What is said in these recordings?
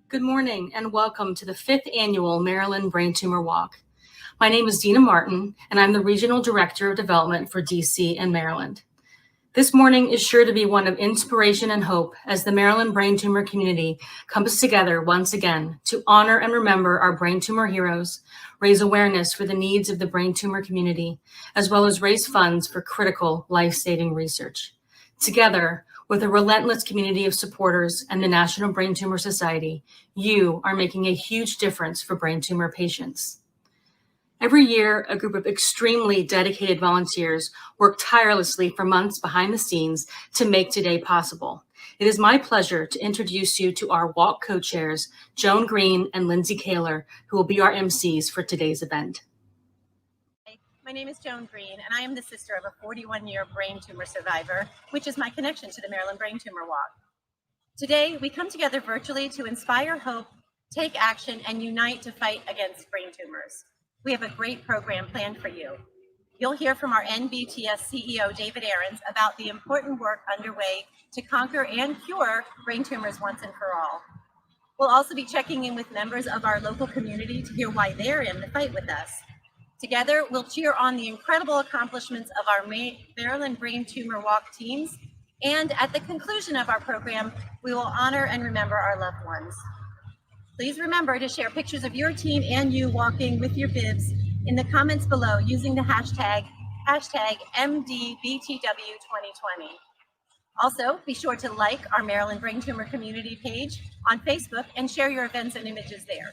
Good morning and welcome to the 5th Annual Maryland Brain Tumor Walk. My name is Dina Martin and I'm the Regional Director of Development for DC and Maryland. This morning is sure to be one of inspiration and hope as the Maryland Brain Tumor community comes together once again to honor and remember our brain tumor heroes, raise awareness for the needs of the brain tumor community, as well as raise funds for critical life-saving research. Together, with a relentless community of supporters and the National Brain Tumor Society, you are making a huge difference for brain tumor patients. Every year, a group of extremely dedicated volunteers work tirelessly for months behind the scenes to make today possible. It is my pleasure to introduce you to our walk co-chairs, Joan Green and Lindsay Kaler, who will be our MCs for today's event. My name is Joan Green, and I am the sister of a 41-year brain tumor survivor, which is my connection to the Maryland Brain Tumor Walk. Today, we come together virtually to inspire hope, take action, and unite to fight against brain tumors. We have a great program planned for you. You'll hear from our NBTS CEO, David Ahrens, about the important work underway to conquer and cure brain tumors once and for all. We'll also be checking in with members of our local community to hear why they're in the fight with us. Together, we'll cheer on the incredible accomplishments of our Maryland Brain Tumor Walk teams, and at the conclusion of our program, we will honor and remember our loved ones. Please remember to share pictures of your team and you walking with your bibs in the comments below using the hashtag MDBTW2020. Also, be sure to like our Maryland Brain Tumor community page on Facebook and share your events and images there.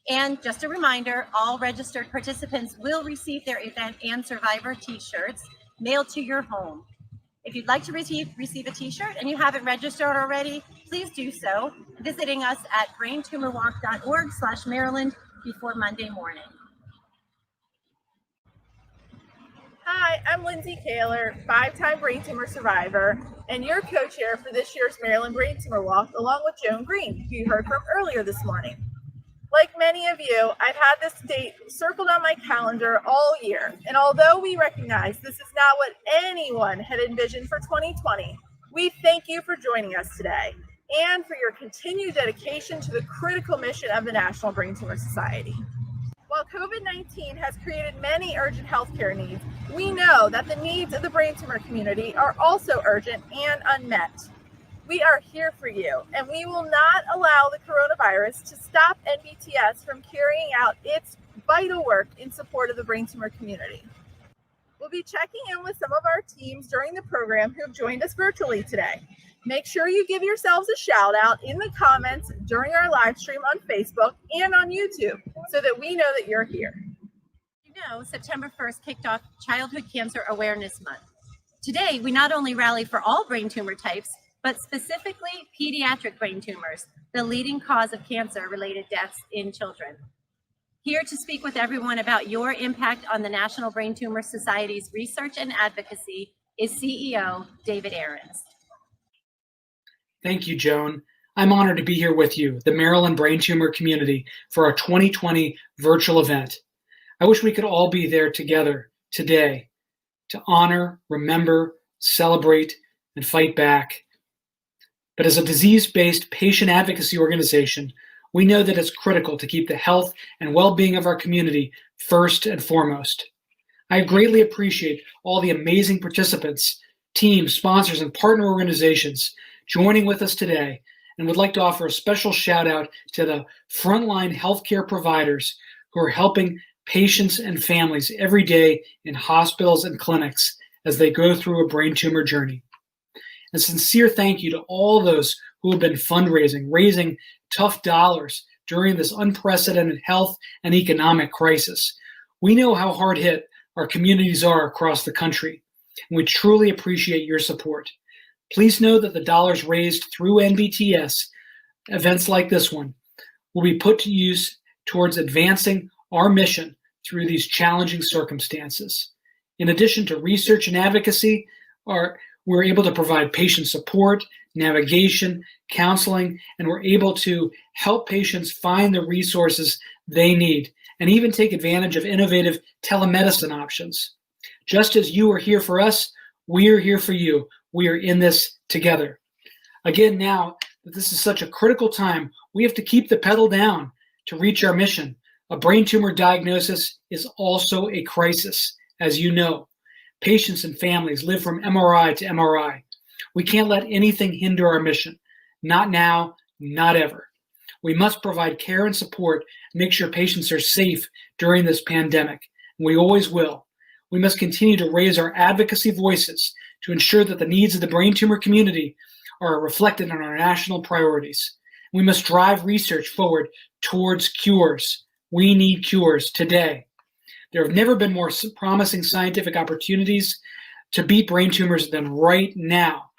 And just a reminder, all registered participants will receive their event and survivor t-shirts mailed to your home. If you'd like to receive a t-shirt and you haven't registered already, please do so, visiting us at braintumorwalk.org/Maryland before Monday morning. Hi, I'm Lindsay Kaler, 5-time brain tumor survivor, and your co-chair for this year's Maryland Brain Tumor Walk, along with Joan Green, who you heard from earlier this morning. Like many of you, I've had this date circled on my calendar all year, and although we recognize this is not what anyone had envisioned for 2020, we thank you for joining us today and for your continued dedication to the critical mission of the National Brain Tumor Society. While COVID-19 has created many urgent healthcare needs, we know that the needs of the brain tumor community are also urgent and unmet. We are here for you, and we will not allow the coronavirus to stop NBTS from carrying out its vital work in support of the brain tumor community. We'll be checking in with some of our teams during the program who have joined us virtually today. Make sure you give yourselves a shout out in the comments during our live stream on Facebook and on YouTube so that we know that you're here. You know, September 1st kicked off Childhood Cancer Awareness Month. Today, we not only rally for all brain tumor types, but specifically pediatric brain tumors, the leading cause of cancer-related deaths in children. Here to speak with everyone about your impact on the National Brain Tumor Society's research and advocacy is CEO David Ahrens. Thank you, Joan. I'm honored to be here with you, the Maryland Brain Tumor community, for our 2020 virtual event. I wish we could all be there together today to honor, remember, celebrate, and fight back. But as a disease-based patient advocacy organization, we know that it's critical to keep the health and well-being of our community first and foremost. I greatly appreciate all the amazing participants, teams, sponsors, and partner organizations joining with us today, and would like to offer a special shout out to the frontline healthcare providers who are helping patients and families every day in hospitals and clinics as they go through a brain tumor journey. A sincere thank you to all those who have been fundraising, raising tough dollars during this unprecedented health and economic crisis. We know how hard hit our communities are across the country, and we truly appreciate your support. Please know that the dollars raised through NBTS events like this one will be put to use towards advancing our mission through these challenging circumstances. In addition to research and advocacy, we're able to provide patient support, navigation, counseling, and we're able to help patients find the resources they need and even take advantage of innovative telemedicine options. Just as you are here for us, we are here for you. We are in this together. Again, now that this is such a critical time, we have to keep the pedal down to reach our mission. A brain tumor diagnosis is also a crisis, as you know. Patients and families live from MRI to MRI. We can't let anything hinder our mission. Not now, not ever. We must provide care and support and make sure patients are safe during this pandemic. We always will. We must continue to raise our advocacy voices to ensure that the needs of the brain tumor community are reflected in our national priorities. We must drive research forward towards cures. We need cures today. There have never been more promising scientific opportunities to beat brain tumors than right now.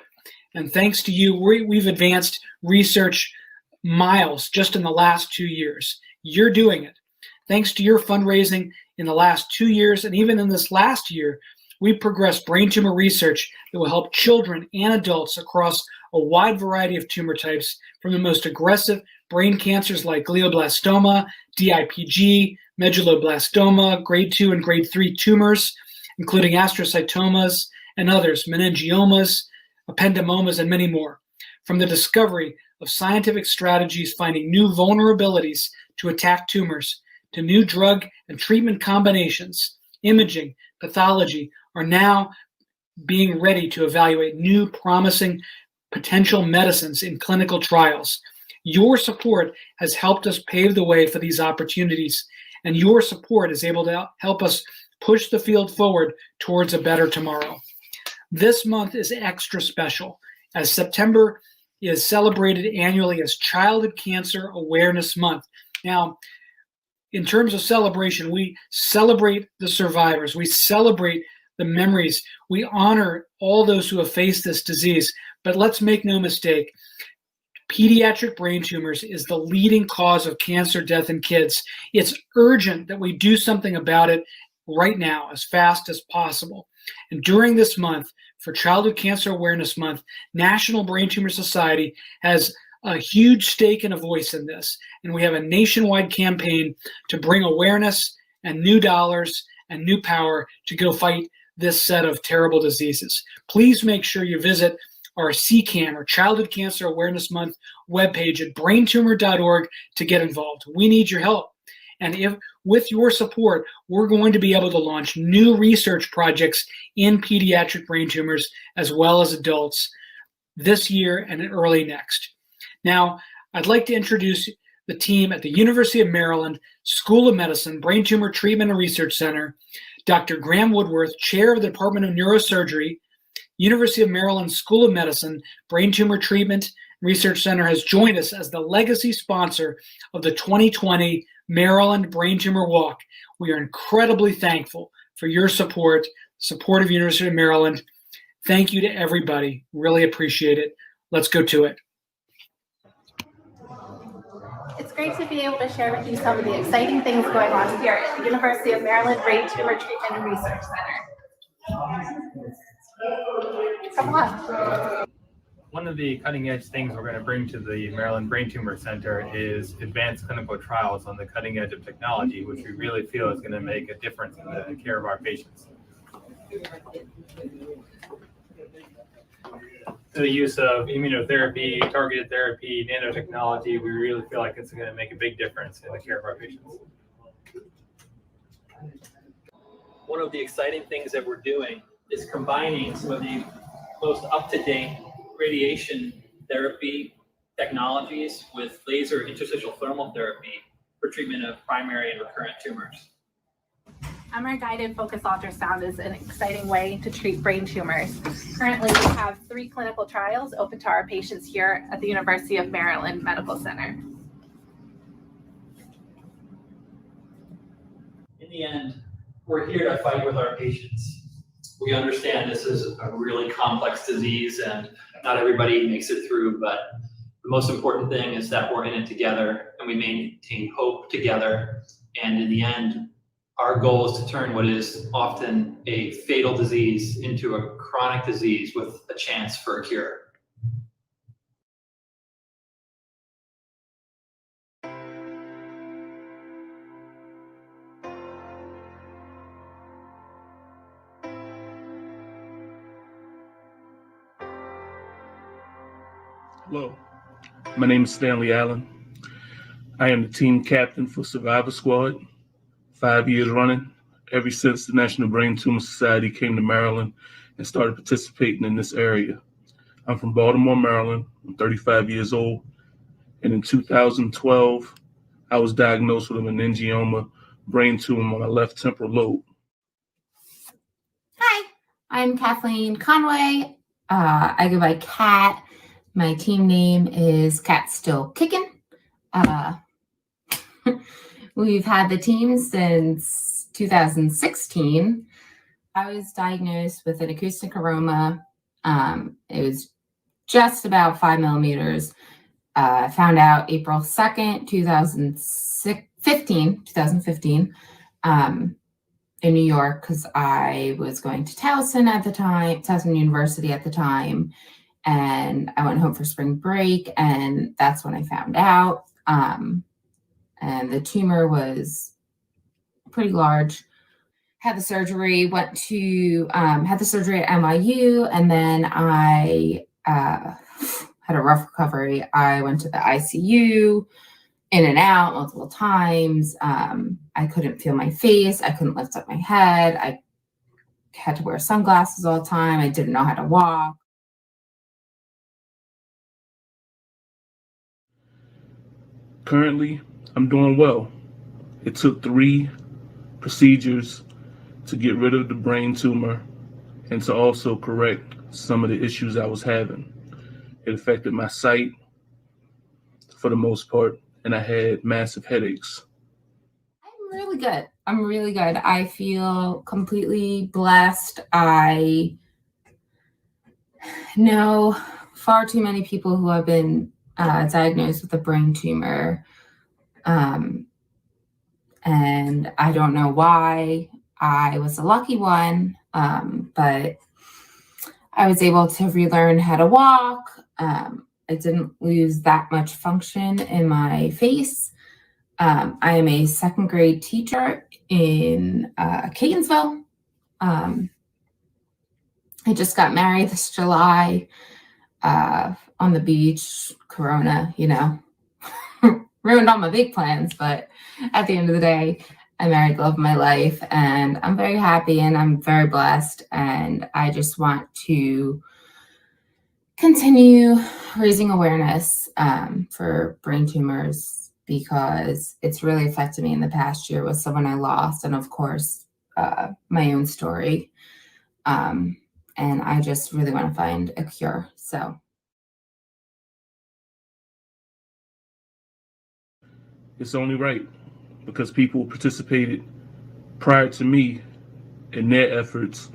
And thanks to you, we've advanced research miles just in the last 2 years. You're doing it. Thanks to your fundraising in the last 2 years, and even in this last year, we've progressed brain tumor research that will help children and adults across a wide variety of tumor types, from the most aggressive brain cancers like glioblastoma, DIPG, medulloblastoma, grade 2 and grade 3 tumors, including astrocytomas and others, meningiomas, ependymomas, and many more. From the discovery of scientific strategies finding new vulnerabilities to attack tumors, to new drug and treatment combinations, imaging, pathology are now being ready to evaluate new promising potential medicines in clinical trials. Your support has helped us pave the way for these opportunities, and your support is able to help us push the field forward towards a better tomorrow. This month is extra special, as September is celebrated annually as Childhood Cancer Awareness Month. Now, in terms of celebration, we celebrate the survivors, we celebrate the memories, we honor all those who have faced this disease, but let's make no mistake, pediatric brain tumors is the leading cause of cancer death in kids. It's urgent that we do something about it right now, as fast as possible. And during this month, for Childhood Cancer Awareness Month, National Brain Tumor Society has a huge stake and a voice in this. And we have a nationwide campaign to bring awareness and new dollars and new power to go fight this set of terrible diseases. Please make sure you visit our CCAM, or Childhood Cancer Awareness Month webpage at braintumor.org to get involved. We need your help. And with your support, we're going to be able to launch new research projects in pediatric brain tumors as well as adults this year and early next. Now, I'd like to introduce the team at the University of Maryland School of Medicine Brain Tumor Treatment and Research Center. Dr. Graham Woodworth, Chair of the Department of Neurosurgery, University of Maryland School of Medicine Brain Tumor Treatment and Research Center, has joined us as the legacy sponsor of the 2020 Maryland Brain Tumor Walk. We are incredibly thankful for your support of University of Maryland. Thank you to everybody. Really appreciate it. Let's go to it. It's great to be able to share with you some of the exciting things going on here at the University of Maryland Brain Tumor Treatment and Research Center. Come on. One of the cutting edge things we're going to bring to the Maryland Brain Tumor Center is advanced clinical trials on the cutting edge of technology, which we really feel is going to make a difference in the care of our patients. The use of immunotherapy, targeted therapy, nanotechnology, we really feel like it's going to make a big difference in the care of our patients. One of the exciting things that we're doing is combining some of the most up-to-date radiation therapy technologies with laser interstitial thermal therapy for treatment of primary and recurrent tumors. MR-guided focused ultrasound is an exciting way to treat brain tumors. Currently, we have 3 clinical trials open to our patients here at the University of Maryland Medical Center. In the end, we're here to fight with our patients. We understand this is a really complex disease and not everybody makes it through, but the most important thing is that we're in it together and we maintain hope together And in the end, our goal is to turn what is often a fatal disease into a chronic disease with a chance for a cure. Hello, my name is Stanley Allen. I am the team captain for Survivor Squad, 5 years running, ever since the National Brain Tumor Society came to Maryland and started participating in this area. I'm from Baltimore, Maryland. I'm 35 years old. And in 2012, I was diagnosed with a meningioma brain tumor on my left temporal lobe. Hi, I'm Kathleen Conway. I go by Kat. My team name is Cat Still Kickin'. We've had the team since 2016. I was diagnosed with an acoustic neuroma. It was just about 5 millimeters. I found out April 2nd, 2015, in New York, because I was going to Towson University at the time, and I went home for spring break, and that's when I found out. And the tumor was pretty large. Had the surgery, had the surgery at NYU, and then I had a rough recovery. I went to the ICU, in and out multiple times. I couldn't feel my face. I couldn't lift up my head. I had to wear sunglasses all the time. I didn't know how to walk. Currently, I'm doing well. It took 3 procedures to get rid of the brain tumor and to also correct some of the issues I was having. It affected my sight for the most part, and I had massive headaches. I'm really good. I feel completely blessed. I know far too many people who have been diagnosed with a brain tumor. And I don't know why. I was a lucky one, but I was able to relearn how to walk. I didn't lose that much function in my face. I am a 2nd grade teacher in Gainsborough. I just got married this July on the beach, Corona, ruined all my big plans, but at the end of the day, I married the love of my life, and I'm very happy and I'm very blessed. And I just want to continue raising awareness for brain tumors, because it's really affected me in the past year with someone I lost, and of course, my own story. And I just really want to find a cure. So. It's only right, because people participated prior to me, and their efforts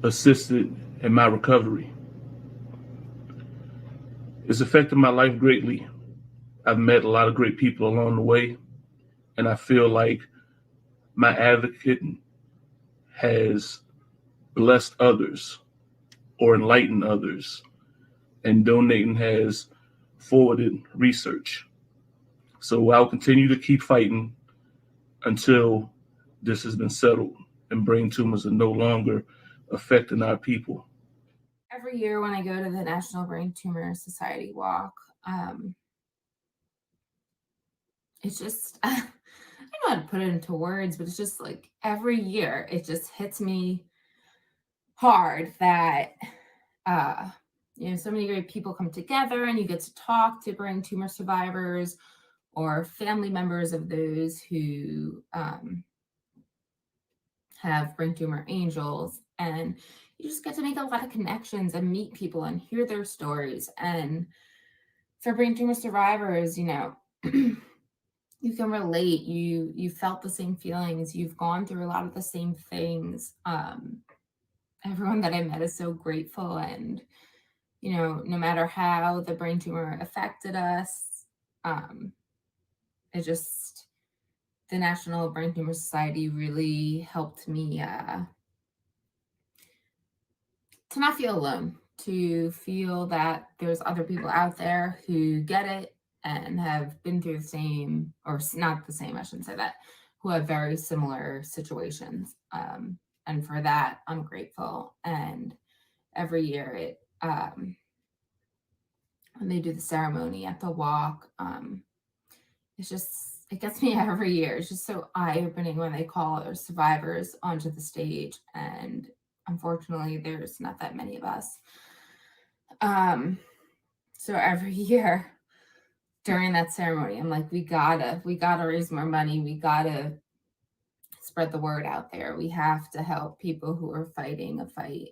assisted in my recovery. It's affected my life greatly. I've met a lot of great people along the way, and I feel like my advocate has blessed others or enlightened others, and donating has forwarded research. So I'll continue to keep fighting until this has been settled and brain tumors are no longer affecting our people. Every year when I go to the National Brain Tumor Society walk, it's just, I don't know how to put it into words, but it's just like every year it just hits me hard that, so many great people come together and you get to talk to brain tumor survivors or family members of those who have brain tumor angels, and you just get to make a lot of connections and meet people and hear their stories. And for brain tumor survivors, you can relate. You felt the same feelings. You've gone through a lot of the same things. Everyone that I met is so grateful, and no matter how the brain tumor affected us, the National Brain Tumor Society really helped me to not feel alone, to feel that there's other people out there who get it and have been through the same, or not the same, I shouldn't say that, who have very similar situations. And for that, I'm grateful. And every year when they do the ceremony at the walk, it gets me every year. It's just so eye-opening when they call our survivors onto the stage. And unfortunately, there's not that many of us. So every year during that ceremony, I'm like, we gotta raise more money. We gotta spread the word out there. We have to help people who are fighting a fight.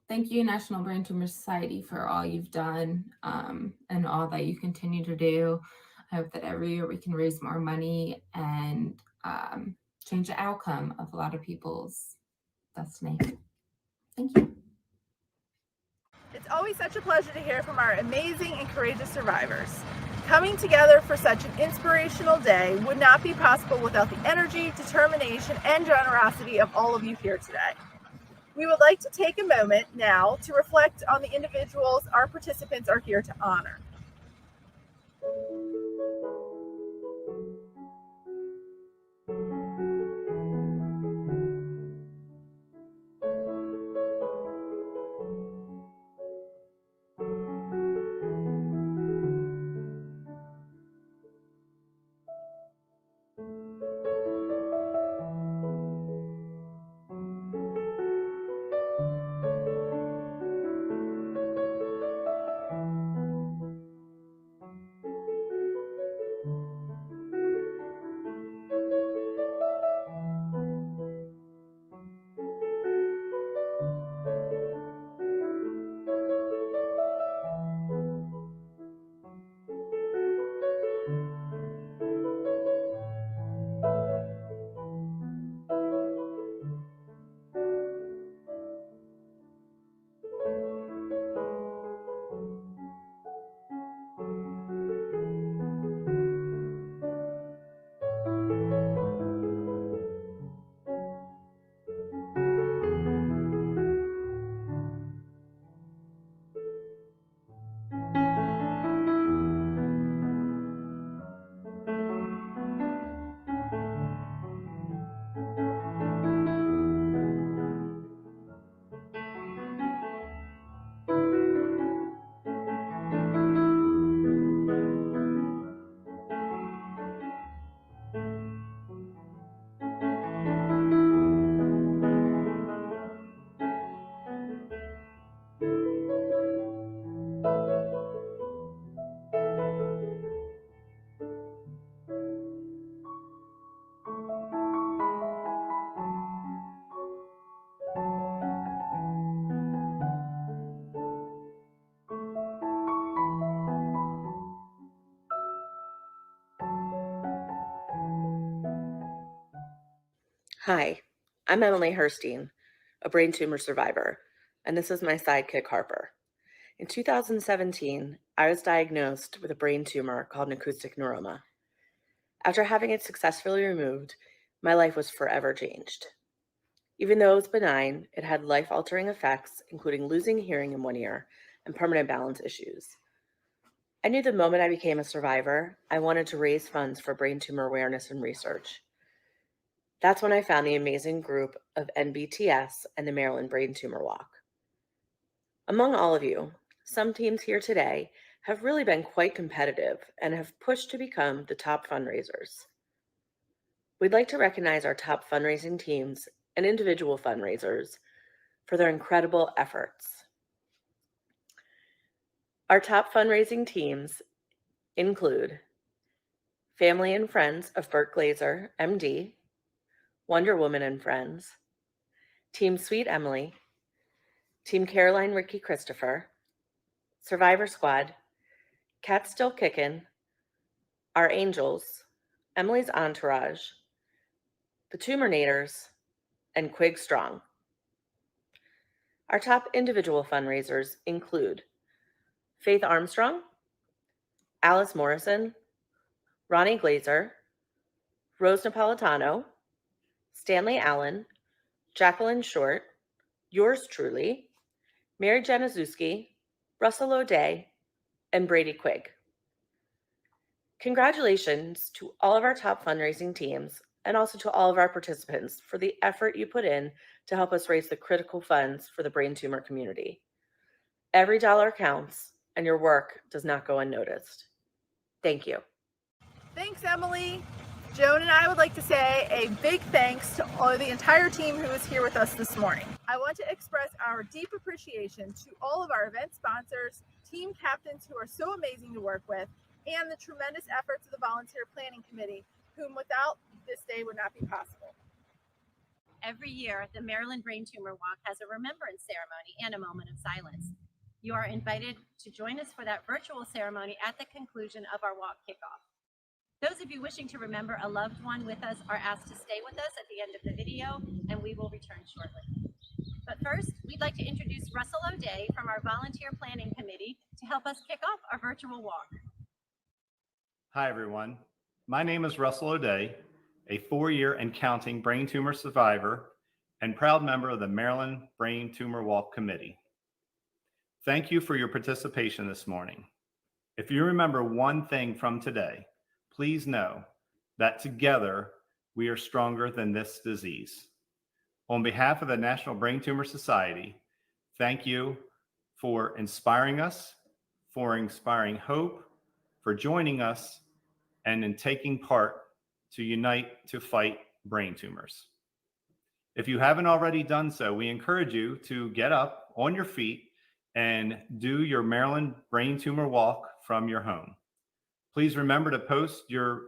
Thank you, National Brain Tumor Society, for all you've done and all that you continue to do. I hope that every year we can raise more money and change the outcome of a lot of people's destiny. Thank you. It's always such a pleasure to hear from our amazing and courageous survivors. Coming together for such an inspirational day would not be possible without the energy, determination, and generosity of all of you here today. We would like to take a moment now to reflect on the individuals our participants are here to honor. Hi, I'm Emily Herstein, a brain tumor survivor, and this is my sidekick, Harper. In 2017, I was diagnosed with a brain tumor called an acoustic neuroma. After having it successfully removed, my life was forever changed. Even though it was benign, it had life-altering effects, including losing hearing in one ear and permanent balance issues. I knew the moment I became a survivor, I wanted to raise funds for brain tumor awareness and research. That's when I found the amazing group of NBTS and the Maryland Brain Tumor Walk. Among all of you, some teams here today have really been quite competitive and have pushed to become the top fundraisers. We'd like to recognize our top fundraising teams and individual fundraisers for their incredible efforts. Our top fundraising teams include Family and Friends of Bert Glazer, MD, Wonder Woman and Friends, Team Sweet Emily, Team Caroline Ricky Christopher, Survivor Squad, Cat Still Kickin', Our Angels, Emily's Entourage, The Tumornators, and Quig Strong. Our top individual fundraisers include Faith Armstrong, Alice Morrison, Ronnie Glazer, Rose Napolitano, Stanley Allen, Jacqueline Short, yours truly, Mary Januszewski, Russell O'Day, and Brady Quigg. Congratulations to all of our top fundraising teams and also to all of our participants for the effort you put in to help us raise the critical funds for the brain tumor community. Every dollar counts, and your work does not go unnoticed. Thank you. Thanks, Emily. Joan and I would like to say a big thanks to the entire team who is here with us this morning. I want to express our deep appreciation to all of our event sponsors, team captains who are so amazing to work with, and the tremendous efforts of the Volunteer Planning Committee, whom without this day would not be possible. Every year, the Maryland Brain Tumor Walk has a remembrance ceremony and a moment of silence. You are invited to join us for that virtual ceremony at the conclusion of our walk kickoff. Those of you wishing to remember a loved one with us are asked to stay with us at the end of the video, and we will return shortly. But first, we'd like to introduce Russell O'Day from our Volunteer Planning Committee to help us kick off our virtual walk. Hi, everyone. My name is Russell O'Day, a 4-year and counting brain tumor survivor and proud member of the Maryland Brain Tumor Walk Committee. Thank you for your participation this morning. If you remember one thing from today, please know that together we are stronger than this disease. On behalf of the National Brain Tumor Society, thank you for inspiring us, for inspiring hope, for joining us, and in taking part to unite to fight brain tumors. If you haven't already done so, we encourage you to get up on your feet and do your Maryland Brain Tumor Walk from your home. Please remember to post your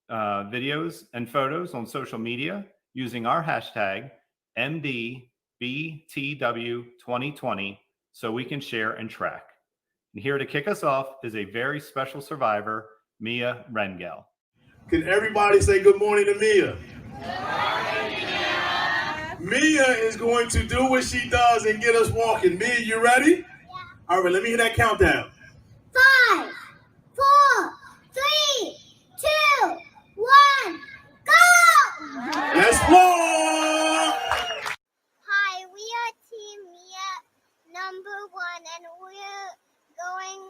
videos and photos on social media using our hashtag MDBTW2020 so we can share and track. And here to kick us off is a very special survivor, Mia Rengel. Can everybody say good morning to Mia? Mia is going to do what she does and get us walking. Mia, you ready? Yeah. All right, let me hear that countdown. 5, 4, 3, 2, 1, go! Let's walk! Hi, we are Team Mia #1, and we're going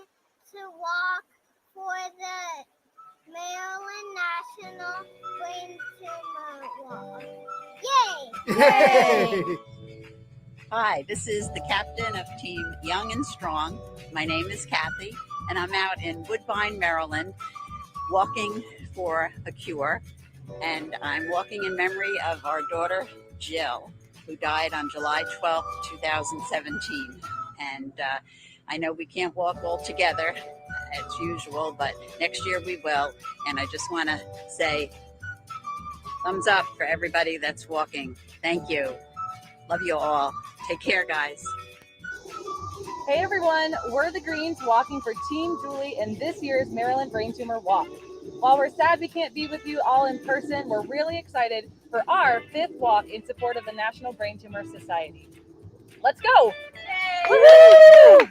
to walk for the Maryland National Brain Tumor Walk. Yay! Yay! Hi, this is the captain of Team Young and Strong. My name is Kathy, and I'm out in Woodbine, Maryland, walking for a cure. And I'm walking in memory of our daughter, Jill, who died on July 12th, 2017. And I know we can't walk all together as usual, but next year we will. And I just want to say thumbs up for everybody that's walking. Thank you. Love you all. Take care, guys. Hey everyone, we're the Greens walking for Team Julie in this year's Maryland Brain Tumor Walk. While we're sad we can't be with you all in person, we're really excited for our 5th walk in support of the National Brain Tumor Society. Let's go! Yay! Woo-hoo!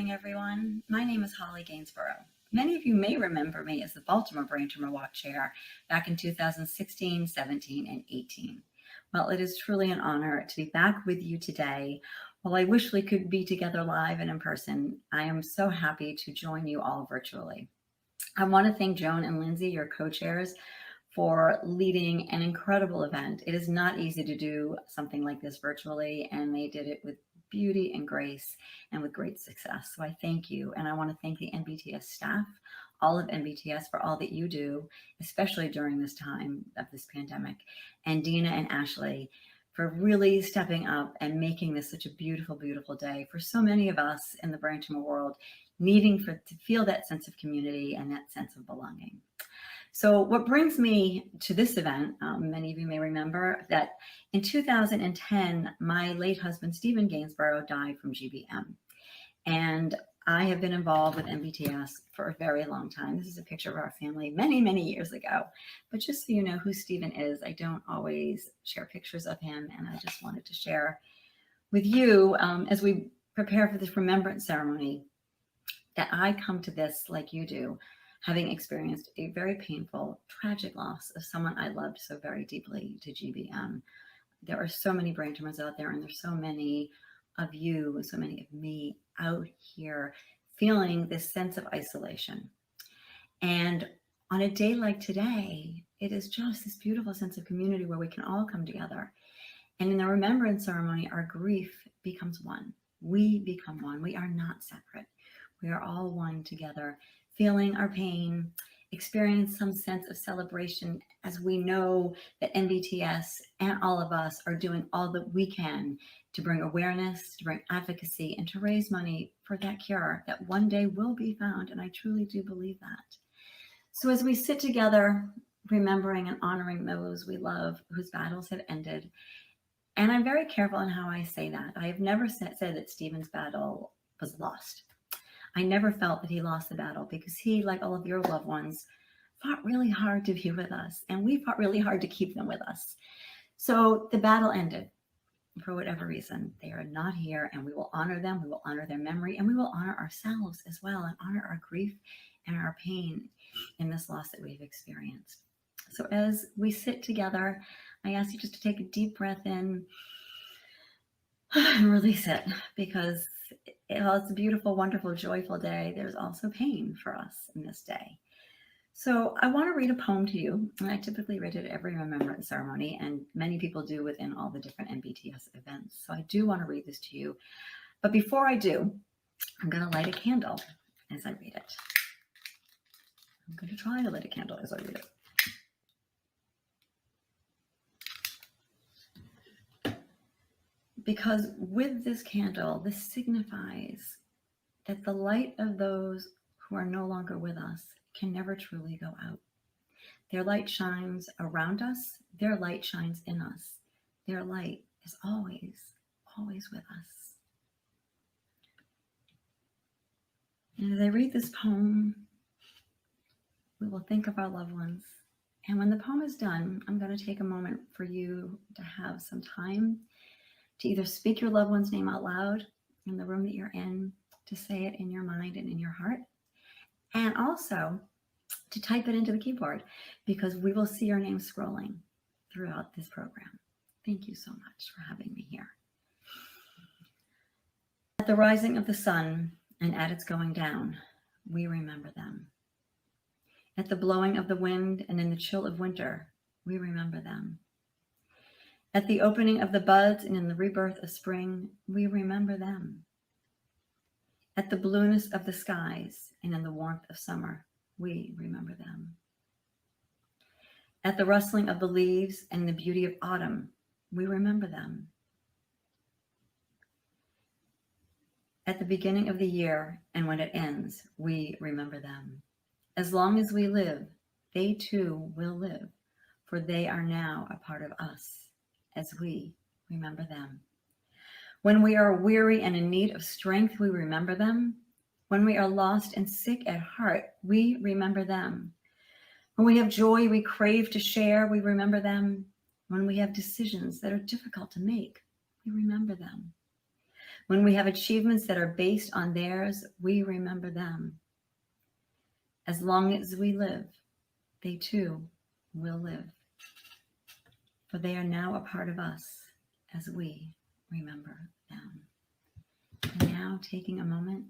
morning, everyone. My name is Holly Gainsborough. Many of you may remember me as the Baltimore Brain Tumor Walk Chair back in 2016, 17, and 18. Well, it is truly an honor to be back with you today. While I wish we could be together live and in person, I am so happy to join you all virtually. I want to thank Joan and Lindsay, your co-chairs, for leading an incredible event. It is not easy to do something like this virtually, and they did it with beauty and grace and with great success. So I thank you. And I want to thank the NBTS staff, all of NBTS, for all that you do, especially during this time of this pandemic, and Dina and Ashley for really stepping up and making this such a beautiful, beautiful day for so many of us in the brain tumor world, needing to feel that sense of community and that sense of belonging. So what brings me to this event, many of you may remember that in 2010, my late husband, Stephen Gainsborough, died from GBM. And I have been involved with MBTS for a very long time. This is a picture of our family many, many years ago. But just so you know who Stephen is, I don't always share pictures of him. And I just wanted to share with you as we prepare for this remembrance ceremony that I come to this like you do, having experienced a very painful, tragic loss of someone I loved so very deeply to GBM. There are so many brain tumors out there, and there's so many of you and so many of me out here feeling this sense of isolation. And on a day like today, it is just this beautiful sense of community where we can all come together. And in the remembrance ceremony, our grief becomes one. We become one. We are not separate. We are all one together, feeling our pain, experience some sense of celebration as we know that NBTS and all of us are doing all that we can to bring awareness, to bring advocacy, and to raise money for that cure that one day will be found. And I truly do believe that. So as we sit together, remembering and honoring those we love whose battles have ended, and I'm very careful in how I say that. I have never said that Stephen's battle was lost. I never felt that he lost the battle because he, like all of your loved ones, fought really hard to be with us, and we fought really hard to keep them with us. So the battle ended for whatever reason. They are not here, and we will honor them. We will honor their memory, and we will honor ourselves as well and honor our grief and our pain in this loss that we've experienced. So as we sit together, I ask you just to take a deep breath in and release it, because while it's a beautiful, wonderful, joyful day, there's also pain for us in this day. So I want to read a poem to you, and I typically read it at every remembrance ceremony, and many people do within all the different NBTS events. So I do want to read this to you. But before I do, I'm going to light a candle as I read it. I'm going to try to light a candle as I read it. Because with this candle, this signifies that the light of those who are no longer with us can never truly go out. Their light shines around us. Their light shines in us. Their light is always, always with us. And as I read this poem, we will think of our loved ones. And when the poem is done, I'm going to take a moment for you to have some time to either speak your loved one's name out loud in the room that you're in, to say it in your mind and in your heart, and also to type it into the keyboard, because we will see your name scrolling throughout this program. Thank you so much for having me here. At the rising of the sun and at its going down, we remember them. At the blowing of the wind and in the chill of winter, we remember them. At the opening of the buds and in the rebirth of spring, we remember them. At the blueness of the skies and in the warmth of summer, we remember them. At the rustling of the leaves and the beauty of autumn, we remember them. At the beginning of the year and when it ends, we remember them. As long as we live, they too will live, for they are now a part of us, as we remember them. When we are weary and in need of strength, we remember them. When we are lost and sick at heart, we remember them. When we have joy we crave to share, we remember them. When we have decisions that are difficult to make, we remember them. When we have achievements that are based on theirs, we remember them. As long as we live, they too will live. For they are now a part of us as we remember them. And now, taking a moment,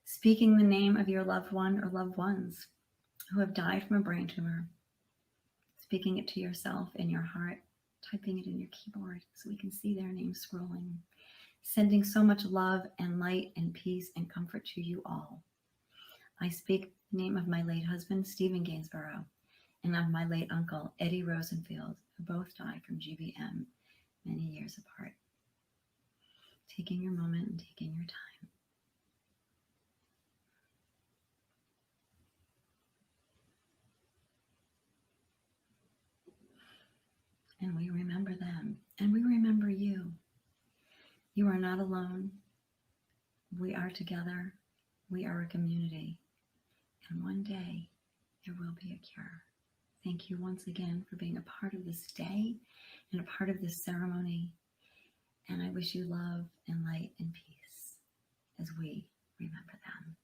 speaking the name of your loved one or loved ones who have died from a brain tumor, speaking it to yourself in your heart, typing it in your keyboard so we can see their name scrolling, sending so much love and light and peace and comfort to you all. I speak the name of my late husband, Stephen Gainsborough, and of my late uncle, Eddie Rosenfield, who both died from GBM many years apart. Taking your moment and taking your time. And we remember them, and we remember you. You are not alone. We are together. We are a community. And one day, there will be a cure. Thank you once again for being a part of this day and a part of this ceremony. And I wish you love and light and peace as we remember them.